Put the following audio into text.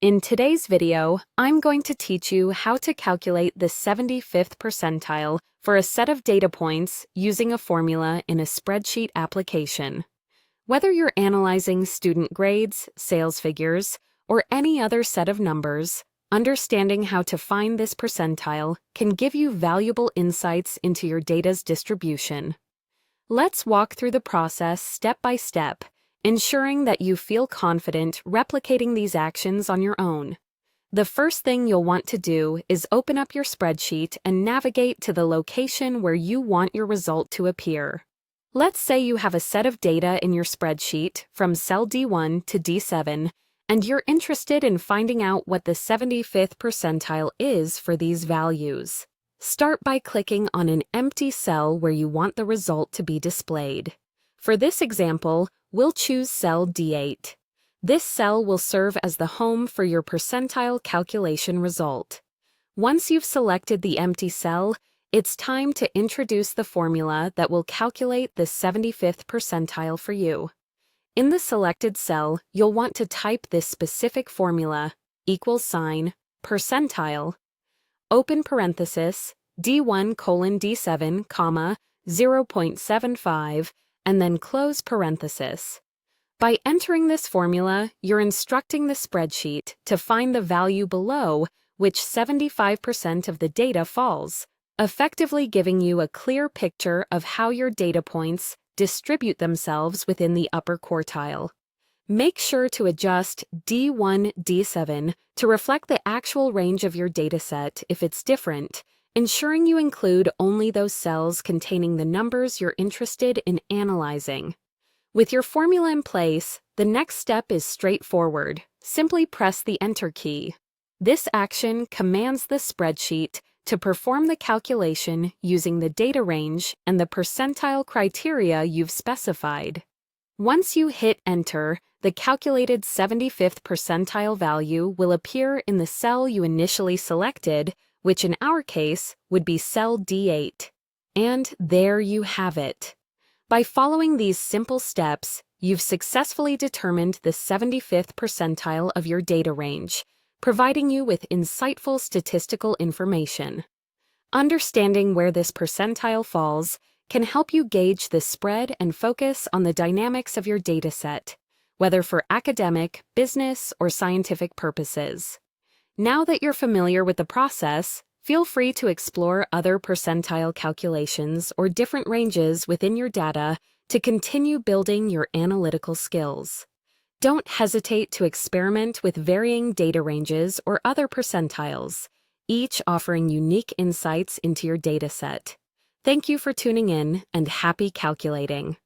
In today's video, I'm going to teach you how to calculate the 75th percentile for a set of data points using a formula in a spreadsheet application. Whether you're analyzing student grades, sales figures, or any other set of numbers, understanding how to find this percentile can give you valuable insights into your data's distribution. Let's walk through the process step by step, ensuring that you feel confident replicating these actions on your own. The first thing you'll want to do is open up your spreadsheet and navigate to the location where you want your result to appear. Let's say you have a set of data in your spreadsheet from cell D1 to D7, and you're interested in finding out what the 75th percentile is for these values. Start by clicking on an empty cell where you want the result to be displayed. For this example, we'll choose cell D8. This cell will serve as the home for your percentile calculation result. Once you've selected the empty cell, it's time to introduce the formula that will calculate the 75th percentile for you. In the selected cell, you'll want to type this specific formula, $percentile, open parenthesis, D1:D7, 0.75, and then close parenthesis. By entering this formula, you're instructing the spreadsheet to find the value below which 75% of the data falls, effectively giving you a clear picture of how your data points distribute themselves within the upper quartile. Make sure to adjust D1-D7 to reflect the actual range of your dataset if it's different, ensuring you include only those cells containing the numbers you're interested in analyzing. With your formula in place, the next step is straightforward. Simply press the Enter key. This action commands the spreadsheet to perform the calculation using the data range and the percentile criteria you've specified. Once you hit Enter, the calculated 75th percentile value will appear in the cell you initially selected, which in our case would be cell D8. And there you have it. By following these simple steps, you've successfully determined the 75th percentile of your data range, providing you with insightful statistical information. Understanding where this percentile falls can help you gauge the spread and focus on the dynamics of your dataset, whether for academic, business, or scientific purposes. Now that you're familiar with the process, feel free to explore other percentile calculations or different ranges within your data to continue building your analytical skills. Don't hesitate to experiment with varying data ranges or other percentiles, each offering unique insights into your dataset. Thank you for tuning in, and happy calculating!